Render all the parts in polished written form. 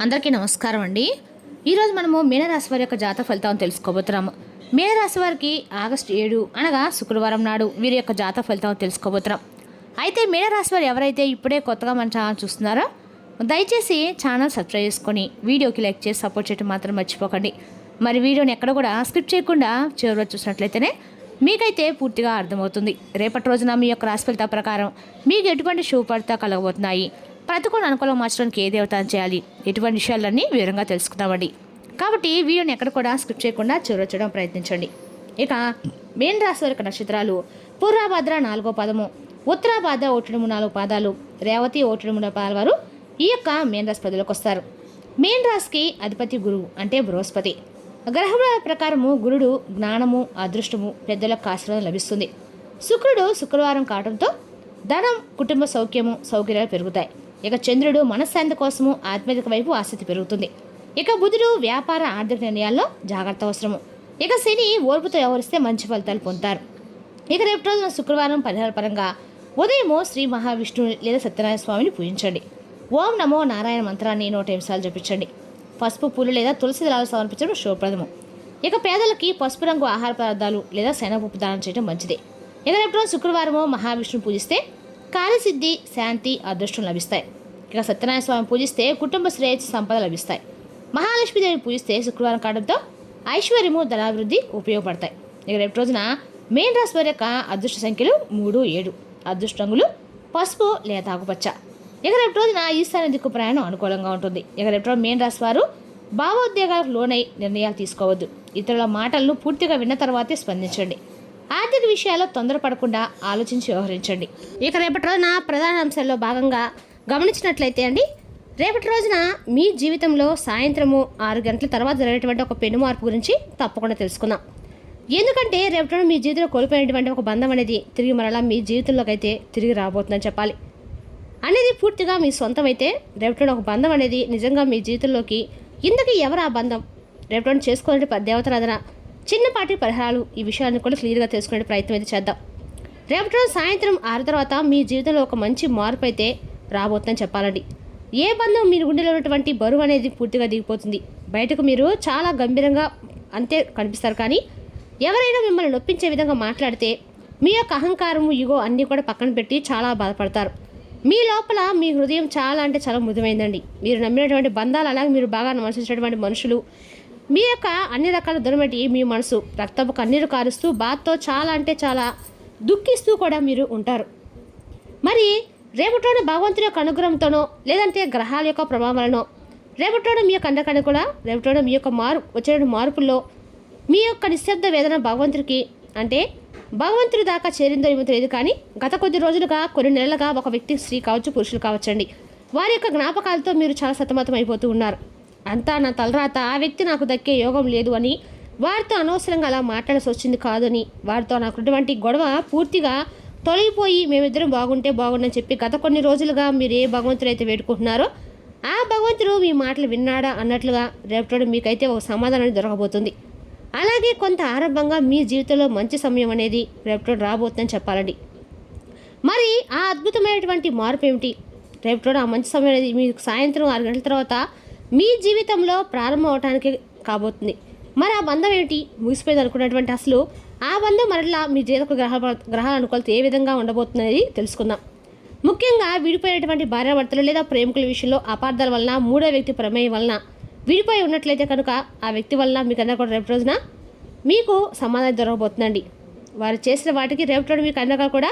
అందరికీ నమస్కారం అండి. ఈరోజు మనము మీనరాశి వారి యొక్క జాతక ఫలితాలను తెలుసుకోబోతున్నాము. మీనరాశి వారికి ఆగస్టు 7 అనగా శుక్రవారం నాడు వీరి యొక్క జాతక ఫలితాలను తెలుసుకోబోతున్నాం. అయితే మీనరాశి వారు ఎవరైతే ఇప్పుడే కొత్తగా మన ఛానల్ చూస్తున్నారో దయచేసి ఛానల్ సబ్స్క్రైబ్ చేసుకొని వీడియోకి లైక్ చేసి సపోర్ట్ చేయడం మాత్రం మర్చిపోకండి. మరి వీడియోని ఎక్కడ కూడా స్కిప్ చేయకుండా చివరిలో చూసినట్లయితేనే మీకైతే పూర్తిగా అర్థమవుతుంది. రేపటి రోజున మీ యొక్క రాశి ఫలితాల ప్రకారం మీకు ఎటువంటి శుభ ఫలితాలు కలగబోతున్నాయి, ప్రతికూల అనుకూలం మార్చడానికి ఏ దేవతను చేయాలి, ఎటువంటి విషయాలన్నీ వివరంగా తెలుసుకుందామండి. కాబట్టి వీడియోని ఎక్కడ కూడా స్కిప్ చేయకుండా చూడడం ప్రయత్నించండి. ఇక మీన రాశి వారి నక్షత్రాలు పూర్వభద్ర 4వ పాదము, ఉత్తరాభద్ర 1-4 పాదాలు, రేవతి 1-3 పాదాల వారు ఈ యొక్క మీన రాశి పదవిలోకి వస్తారు. మీన రాశికి అధిపతి గురువు అంటే బృహస్పతి. గ్రహముల ప్రకారము గురుడు జ్ఞానము, అదృష్టము, పెద్దలకు ఆశీర్వాదం లభిస్తుంది. శుక్రుడు శుక్రవారం కావడంతో ధనం, కుటుంబ సౌకర్యాలు పెరుగుతాయి. ఇక చంద్రుడు మనశ్శాంతి కోసము ఆత్మీయత వైపు ఆసక్తి పెరుగుతుంది. ఇక బుధుడు వ్యాపార ఆర్థిక నిర్ణయాల్లో జాగ్రత్త అవసరము. ఇక శని ఓర్పుతో వ్యవహరిస్తే మంచి ఫలితాలు పొందుతారు. ఇక రేపు రోజున శుక్రవారం పరిహార పరంగా ఉదయము శ్రీ మహావిష్ణువు లేదా సత్యనారాయణ స్వామిని పూజించండి. ఓం నమో నారాయణ మంత్రాన్ని 108 సార్లు జపించండి. పసుపు పూలు లేదా తులసి దళాలు సమర్పించడం శుభప్రదము. ఇక పేదలకి పసుపు రంగు ఆహార పదార్థాలు లేదా శనగపప్పు దానం చేయడం మంచిది. ఇక రేపు రోజు శుక్రవారము మహావిష్ణువు పూజిస్తే కార్యసిద్ధి, శాంతి, అదృష్టం లభిస్తాయి. ఇక సత్యనారాయణ స్వామి పూజిస్తే కుటుంబ శ్రేయస్సు, సంపద లభిస్తాయి. మహాలక్ష్మీదేవిని పూజిస్తే శుక్రవారం కావడంతో ఐశ్వర్యము, ధనాభివృద్ధి ఉపయోగపడతాయి. ఇక రేపు రోజున మీన రాశి వారి యొక్క అదృష్ట సంఖ్యలు 3, 7. అదృష్ట రంగులు పసుపు లేదా ఆకుపచ్చ. ఇక రేపు రోజున ఈశాన్య దిక్కు ప్రయాణం అనుకూలంగా ఉంటుంది. ఇక రేపు రోజు మీన రాశి వారు భావోద్వేగాలకు లోనై నిర్ణయాలు తీసుకోవద్దు. ఇతరుల మాటలను పూర్తిగా విన్న తర్వాతే స్పందించండి. ఆర్థిక విషయాల్లో తొందరపడకుండా ఆలోచించి వ్యవహరించండి. ఇక రేపటి రోజున ప్రధాన అంశాల్లో భాగంగా గమనించినట్లయితే అండి, రేపటి రోజున మీ జీవితంలో సాయంత్రము 6 గంటల తర్వాత జరిగేటువంటి ఒక పెను మార్పు గురించి తప్పకుండా తెలుసుకుందాం. ఎందుకంటే రేపటి రోజున మీ జీవితంలో కోల్పోయినటువంటి ఒక బంధం అనేది తిరిగి మరలా మీ జీవితంలోకి అయితే తిరిగి రాబోతుందని చెప్పాలి. అనేది పూర్తిగా మీ సొంతం అయితే రేపటి రోజున ఒక బంధం అనేది నిజంగా మీ జీవితంలోకి ఇందుకు ఎవరు ఆ బంధం, రేపటి రోజున చేసుకోవాలంటే దేవతారాధన, చిన్నపాటి పరిహారాలు, ఈ విషయాన్ని కూడా క్లియర్గా తెలుసుకునే ప్రయత్నం అయితే చేద్దాం. రేపటి రోజు సాయంత్రం 6 తర్వాత మీ జీవితంలో ఒక మంచి మార్పు అయితే రాబోతుందని చెప్పాలండి. ఏ బంధం మీరు గుండెలో ఉన్నటువంటి బరువు అనేది పూర్తిగా దిగిపోతుంది. బయటకు మీరు చాలా గంభీరంగా అంతే కనిపిస్తారు, కానీ ఎవరైనా మిమ్మల్ని నొప్పించే విధంగా మాట్లాడితే మీ యొక్క అహంకారము, ఇగో అన్నీ కూడా పక్కన పెట్టి చాలా బాధపడతారు. మీ లోపల మీ హృదయం చాలా అంటే చాలా మృదుమైందండి. మీరు నమ్మినటువంటి బంధాలు, అలాగే మీరు బాగా మనసినటువంటి మనుషులు, మీ యొక్క అన్ని రకాల దొరమటి మీ మనసు రక్తపు కన్నీరు కారుస్తూ బాధతో చాలా అంటే చాలా దుఃఖిస్తూ కూడా మీరు ఉంటారు. మరి రేపటిలోని భగవంతుని యొక్క అనుగ్రహంతోనో లేదంటే గ్రహాల యొక్క ప్రభావాలనో రేపటిలోని మీ యొక్క అండకండ కూడా రేపటిలోని మీ యొక్క వచ్చే మార్పుల్లో మీ యొక్క నిశ్శబ్ద వేదన భగవంతుడికి అంటే భగవంతుడి దాకా చేరిందో ఏమో తెలియదు, కానీ గత కొద్ది రోజులుగా, కొన్ని నెలలుగా ఒక వ్యక్తి, స్త్రీ కావచ్చు, పురుషులు కావచ్చండి, వారి యొక్క జ్ఞాపకాలతో మీరు చాలా సతమతం అయిపోతూ ఉన్నారు. అంతా నా తలరాత, ఆ వ్యక్తి నాకు దక్కే యోగం లేదు అని, వారితో అనవసరంగా అలా మాట్లాడాల్సి వచ్చింది కాదని, వారితో నాకున్నటువంటి గొడవ పూర్తిగా తొలగిపోయి మేమిద్దరం బాగుంటే బాగుండని చెప్పి గత కొన్ని రోజులుగా మీరు ఏ భగవంతుడు అయితే వేడుకుంటున్నారో ఆ భగవంతుడు మీ మాటలు విన్నాడా అన్నట్లుగా రేపటి మీకైతే ఒక సమాధానం దొరకబోతుంది. అలాగే కొంత ఆరంభంగా మీ జీవితంలో మంచి సమయం అనేది రేపటి రాబోతుందని చెప్పాలండి. మరి ఆ అద్భుతమైనటువంటి మార్పు ఏమిటి? రేపటి ఆ మంచి సమయం అనేది మీకు సాయంత్రం 6 గంటల తర్వాత మీ జీవితంలో ప్రారంభం అవడానికి కాబోతుంది. మరి ఆ బంధం ఏమిటి? ముగిసిపోయింది అనుకున్నటువంటి అసలు ఆ బంధం మరలా మీ జీవిత గ్రహాల అనుకూలత ఏ విధంగా ఉండబోతుందనేది తెలుసుకుందాం. ముఖ్యంగా విడిపోయినటువంటి భార్యాభర్తలు లేదా ప్రేమికుల విషయంలో అపార్థాల వలన, మూడో వ్యక్తి ప్రమేయం వలన విడిపోయి ఉన్నట్లయితే కనుక ఆ వ్యక్తి వలన మీకు అన్నా కూడా రేపు రోజున మీకు సమాధానం దొరకబోతుందండి. వారు చేసిన వాటికి రేపటి రోజు మీకు అన్నా కూడా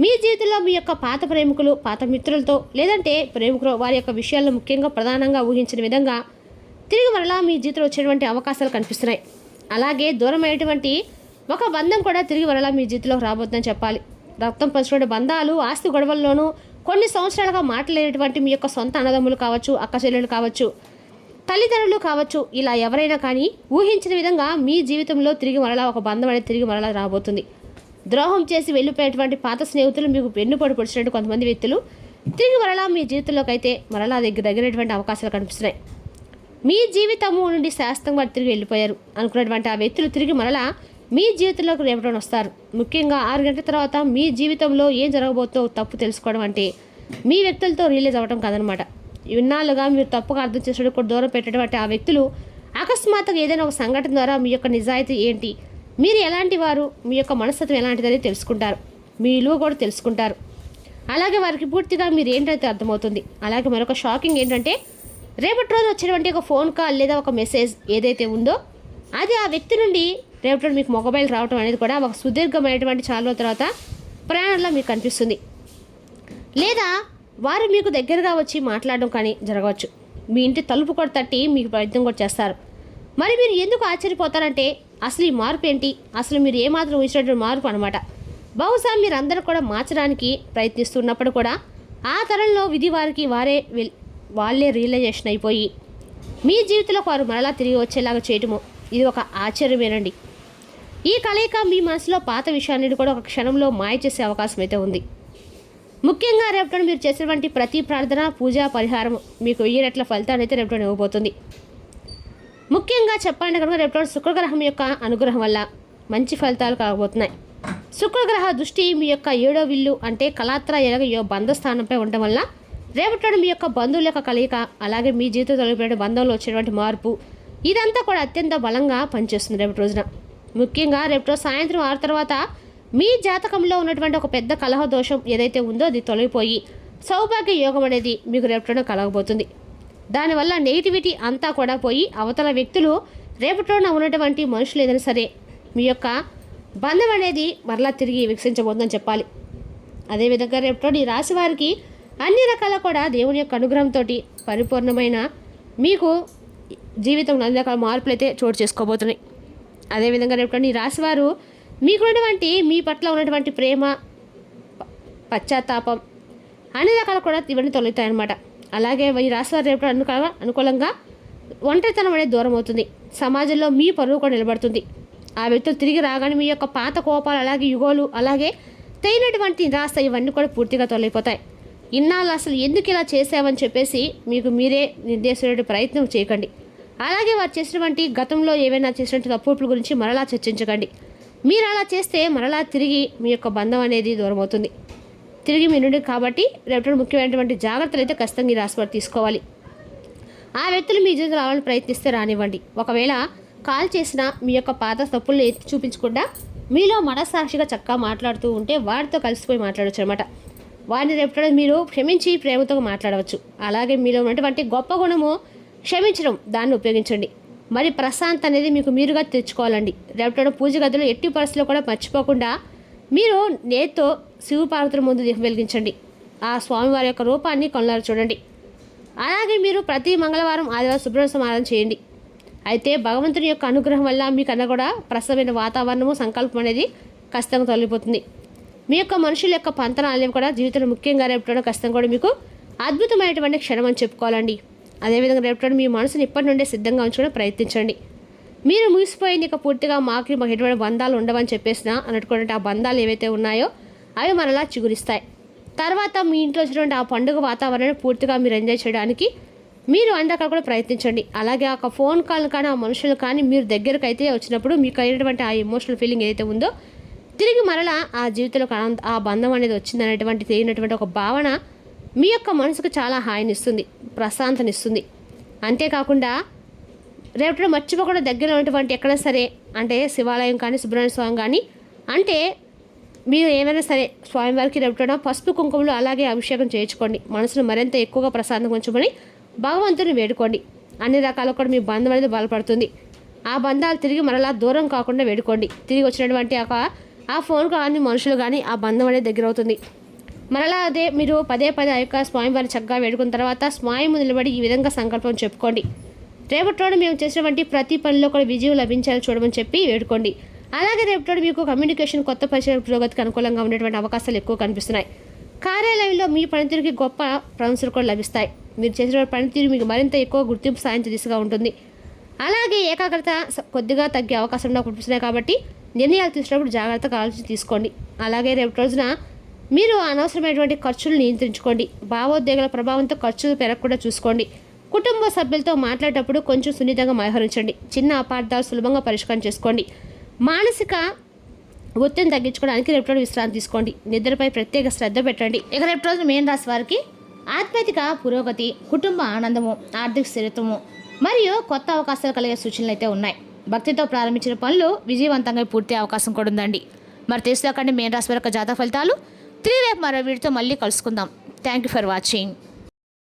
మీ జీవితంలో మీ యొక్క పాత ప్రేమికులు, పాత మిత్రులతో లేదంటే ప్రేమికులు వారి యొక్క విషయాల్లో ముఖ్యంగా ప్రధానంగా ఊహించిన విధంగా తిరిగి మరలా మీ జీవితంలో వచ్చేటువంటి అవకాశాలు కనిపిస్తున్నాయి. అలాగే దూరమైనటువంటి ఒక బంధం కూడా తిరిగి మరలా మీ జీవితంలో రాబోతుందని చెప్పాలి. రక్తం పంచుకునే బంధాలు, ఆస్తి గొడవల్లోనూ కొన్ని సంవత్సరాలుగా మాట్లాడేటువంటి మీ యొక్క సొంత అన్నదమ్ములు కావచ్చు, అక్క చెల్లెలు కావచ్చు, తల్లిదండ్రులు కావచ్చు, ఇలా ఎవరైనా కానీ ఊహించిన విధంగా మీ జీవితంలో తిరిగి మరలా ఒక బంధం అనేది తిరిగి మరలా రాబోతుంది. ద్రోహం చేసి వెళ్ళిపోయేటువంటి పాత స్నేహితులు, మీకు వెన్నుపోటు పొడిచినట్టు కొంతమంది వ్యక్తులు తిరిగి మరలా మీ జీవితంలోకి అయితే మరలా దగ్గరైనటువంటి అవకాశాలు కనిపిస్తున్నాయి. మీ జీవితము నుండి శాస్త్రంగా తిరిగి వెళ్ళిపోయారు అనుకున్నటువంటి ఆ వ్యక్తులు తిరిగి మరలా మీ జీవితంలోకి రేపటి వస్తారు. ముఖ్యంగా 6 గంటల తర్వాత మీ జీవితంలో ఏం జరగబోతో తప్పు తెలుసుకోవడం అంటే మీ వ్యక్తులతో రిలీజ్ అవ్వడం కాదనమాట. ఇన్నాళ్ళుగా మీరు తప్పుగా అర్థం చేసేటప్పుడు కూడా దూరం పెట్టేటువంటి ఆ వ్యక్తులు అకస్మాత్తుగా ఏదైనా ఒక సంఘటన ద్వారా మీ యొక్క నిజాయితీ ఏంటి, మీరు ఎలాంటి వారు, మీ యొక్క మనస్తత్వం ఎలాంటిదని తెలుసుకుంటారు, మీ విలువ కూడా తెలుసుకుంటారు. అలాగే వారికి పూర్తిగా మీరు ఏంటంటే అర్థమవుతుంది. అలాగే మరొక షాకింగ్ ఏంటంటే రేపటి రోజు వచ్చినటువంటి ఒక ఫోన్ కాల్ లేదా ఒక మెసేజ్ ఏదైతే ఉందో అది ఆ వ్యక్తి నుండి రేపటి రోజు మీకు మొబైల్ రావడం అనేది కూడా ఒక సుదీర్ఘమైనటువంటి చాలా రోజుల తర్వాత ప్రయాణంలో మీకు కనిపిస్తుంది. లేదా వారు మీకు దగ్గరగా వచ్చి మాట్లాడడం కానీ జరగవచ్చు. మీ ఇంటి తలుపు కూడా తట్టి మీకు ప్రయత్నం కూడా చేస్తారు. మరి మీరు ఎందుకు ఆశ్చర్యపోతారంటే అసలు ఈ మార్పు ఏంటి, అసలు మీరు ఏమాత్రం ఊహించినటువంటి మార్పు అనమాట. బహుశా మీరందరూ కూడా మార్చడానికి ప్రయత్నిస్తున్నప్పుడు కూడా ఆ తరంలో విధి వారికి వాళ్ళే రియలైజేషన్ అయిపోయి మీ జీవితంలో వారు మరలా తిరిగి వచ్చేలాగా చేయటము ఇది ఒక ఆశ్చర్యమేనండి. ఈ కలయిక మీ మనసులో పాత విషయాన్ని కూడా ఒక క్షణంలో మాయ చేసే అవకాశం అయితే ఉంది. ముఖ్యంగా రేపటి మీరు చేసేటువంటి ప్రతి ప్రార్థన, పూజ, పరిహారం మీకు 1000 రెట్ల ఫలితాన్ని అయితే రేపటి ఇవ్వబోతుంది. ముఖ్యంగా చెప్పాలంటే కనుక రేపటి శుక్రగ్రహం యొక్క అనుగ్రహం వల్ల మంచి ఫలితాలు కలగబోతున్నాయి. శుక్రగ్రహ దృష్టి మీ యొక్క 7వ ఇల్లు అంటే కళాత్ర బంధస్థానంపై ఉండడం వల్ల రేపటి మీ యొక్క బంధువుల యొక్క కలయిక, అలాగే మీ జీవితంలో బంధంలో వచ్చేటువంటి మార్పు ఇదంతా కూడా అత్యంత బలంగా పనిచేస్తుంది రేపటి రోజున. ముఖ్యంగా రేపటి రోజు సాయంత్రం 6 తర్వాత మీ జాతకంలో ఉన్నటువంటి ఒక పెద్ద కలహ దోషం ఏదైతే ఉందో అది తొలగిపోయి సౌభాగ్య యోగం అనేది మీకు రేపటిలో కలగబోతుంది. దానివల్ల నెగిటివిటీ అంతా కూడా పోయి అవతల వ్యక్తులు రేపటిలోన ఉన్నటువంటి మనుషులు ఏదైనా సరే మీ యొక్క బంధం అనేది మరలా తిరిగి వికసించబోతుందని చెప్పాలి. అదేవిధంగా రేపటి ఈ రాశి వారికి అన్ని రకాల కూడా దేవుని యొక్క అనుగ్రహంతో పరిపూర్ణమైన మీకు జీవితంలో అన్ని రకాల మార్పులు అయితే చోటు చేసుకోబోతున్నాయి. అదేవిధంగా రేపటి ఈ రాశి వారు మీకున్నటువంటి మీ పట్ల ఉన్నటువంటి ప్రేమ, పశ్చాత్తాపం అన్ని రకాలు కూడా ఇవన్నీ తొలగుతాయన్నమాట. అలాగే ఈ రాశి వారు రేపు అనుకూలంగా ఒంటరితనం అనేది దూరం అవుతుంది. సమాజంలో మీ పరువు కూడా నిలబడుతుంది. ఆ వ్యక్తులు తిరిగి రాగానే మీ యొక్క పాత కోపాలు, అలాగే యుగోలు, అలాగే తగినటువంటి నిరాశ ఇవన్నీ కూడా పూర్తిగా తొలగిపోతాయి. ఇన్నాళ్ళు అసలు ఎందుకు ఇలా చేసావని చెప్పేసి మీకు మీరే నిర్దేశించే ప్రయత్నం చేయకండి. అలాగే వారు చేసినటువంటి గతంలో ఏవైనా చేసినటువంటి తప్పుల గురించి మరలా చర్చించకండి. మీరు అలా చేస్తే మరలా తిరిగి మీ యొక్క బంధం అనేది దూరం అవుతుంది, తిరిగి మీ నుండి. కాబట్టి రేపటి ముఖ్యమైనటువంటి జాగ్రత్తలు అయితే ఖచ్చితంగా ఈ రాశి వారు తీసుకోవాలి. ఆ వ్యక్తులు మీ జీవితంలో రావాలని ప్రయత్నిస్తే రానివ్వండి. ఒకవేళ కాల్ చేసిన మీ యొక్క పాత తప్పులను ఎత్తి చూపించకుండా మీలో మనస్సాక్షిగా చక్కగా మాట్లాడుతూ ఉంటే వారితో కలిసిపోయి మాట్లాడవచ్చు అనమాట. వారిని రేపటి మీరు క్షమించి ప్రేమతో మాట్లాడవచ్చు. అలాగే మీలో ఉన్నటువంటి గొప్ప గుణము క్షమించడం, దాన్ని ఉపయోగించండి. మరి ప్రశాంత్ అనేది మీకు మీరుగా తెచ్చుకోవాలండి. రేపటి పూజ గదిలో ఎట్టి పరిస్థితుల్లో కూడా మర్చిపోకుండా మీరు నేతితో శివపార్వతుల ముందు దీపం వెలిగించండి. ఆ స్వామివారి యొక్క రూపాన్ని కళ్ళారు చూడండి. అలాగే మీరు ప్రతి మంగళవారం, ఆదివారం సుబ్రహ్మణ్య సమారాధన చేయండి. అయితే భగవంతుని యొక్క అనుగ్రహం వల్ల మీకన్నా కూడా ప్రసవమైన వాతావరణము, సంకల్పం అనేది ఖచ్చితంగా తొలగిపోతుంది. మీ యొక్క మనుషుల యొక్క పంతనాలు కూడా జీవితంలో ముఖ్యంగా రేపటి ఖచ్చితంగా కూడా మీకు అద్భుతమైనటువంటి క్షణం అని చెప్పుకోవాలండి. అదేవిధంగా రేపటి మీ మనసుని ఇప్పటి నుండే సిద్ధంగా ఉంచుకుని ప్రయత్నించండి. మీరు ముగిసిపోయింది ఇక పూర్తిగా మాకు ఎటువంటి బంధాలు ఉండవని చెప్పేసిన అన్నట్టుకున్నట్టు ఆ బంధాలు ఏవైతే ఉన్నాయో అవి మనలా చిగురిస్తాయి. తర్వాత మీ ఇంట్లో వచ్చినటువంటి ఆ పండుగ వాతావరణాన్ని పూర్తిగా మీరు ఎంజాయ్ చేయడానికి మీరు అన్ని రకాలు కూడా ప్రయత్నించండి. అలాగే ఆ ఫోన్ కాల్ కానీ ఆ మనుషులు కానీ మీరు దగ్గరకు అయితే వచ్చినప్పుడు మీకు అయినటువంటి ఆ ఎమోషనల్ ఫీలింగ్ ఏదైతే ఉందో తిరిగి మరలా ఆ జీవితంలో ఆ బంధం అనేది వచ్చిందనేటువంటి తెలియనటువంటి ఒక భావన మీ యొక్క మనసుకు చాలా హాయినిస్తుంది, ప్రశాంతనిస్తుంది. అంతేకాకుండా రేపటి మర్చిపోకుండా దగ్గర ఉన్నటువంటి ఎక్కడైనా సరే అంటే శివాలయం కానీ, సుబ్రహ్మణ్య స్వామి కానీ, అంటే మీరు ఏమైనా సరే స్వామివారికి రేపటిన పసుపు కుంకుమలు అలాగే అభిషేకం చేయించుకోండి. మనసును మరింత ఎక్కువగా ప్రశాంతంగా ఉంచుకొని భగవంతుని వేడుకోండి. అన్ని రకాల కూడా మీ బంధం అనేది బలపడుతుంది. ఆ బంధాలు తిరిగి మరలా దూరం కాకుండా వేడుకోండి. తిరిగి వచ్చినటువంటి ఆ ఫోన్ కానీ మనుషులు కానీ ఆ బంధం అనేది దగ్గర అవుతుంది. మరలా అదే మీరు పదే పదే ఆ యొక్క స్వామివారిని చక్కగా వేడుకున్న తర్వాత స్వామి నిలబడి ఈ విధంగా సంకల్పం చెప్పుకోండి. రేపటి మేము చేసినటువంటి ప్రతి పనిలో కూడా విజయం లభించాలని చూడమని చెప్పి వేడుకోండి. అలాగే రేపటి మీకు కమ్యూనికేషన్, కొత్త పరిచయ పురోగతికి అనుకూలంగా ఉండేటువంటి అవకాశాలు ఎక్కువ కనిపిస్తున్నాయి. కార్యాలయంలో మీ పనితీరుకి గొప్ప ప్రశంసలు కూడా లభిస్తాయి. మీరు చేసిన పనితీరు మీకు మరింత ఎక్కువ గుర్తింపు సాధించే దిశగా ఉంటుంది. అలాగే ఏకాగ్రత కొద్దిగా తగ్గే అవకాశం కనిపిస్తున్నాయి. కాబట్టి నిర్ణయాలు తీసుకున్నప్పుడు జాగ్రత్తగా ఆలోచించి తీసుకోండి. అలాగే రేపటి రోజున మీరు అనవసరమైనటువంటి ఖర్చులు నియంత్రించుకోండి. భావోద్వేగాల ప్రభావంతో ఖర్చులు పెరగకుండా చూసుకోండి. కుటుంబ సభ్యులతో మాట్లాడేటప్పుడు కొంచెం సున్నితంగా వ్యవహరించండి. చిన్న అపార్థాలు సులభంగా పరిష్కారం చేసుకోండి. మానసిక ఒత్తిడిని తగ్గించుకోవడానికి రేపటి విశ్రాంతి తీసుకోండి. నిద్రపై ప్రత్యేక శ్రద్ధ పెట్టండి. ఇక రేపటి రోజు మేన్ రాశి వారికి ఆధ్యాత్మిక పురోగతి, కుటుంబ ఆనందము, ఆర్థిక స్థిరత్వము మరియు కొత్త అవకాశాలు కలిగే సూచనలు అయితే ఉన్నాయి. భక్తితో ప్రారంభించిన పనులు విజయవంతంగా పూర్తి అవకాశం కూడా ఉందండి. మరి తెలుసుకోకండి మీనరాశి వారి యొక్క జాతక ఫలితాలు. తిరిగి రేపు మరో వీడితో మళ్ళీ కలుసుకుందాం. Thank you for watching.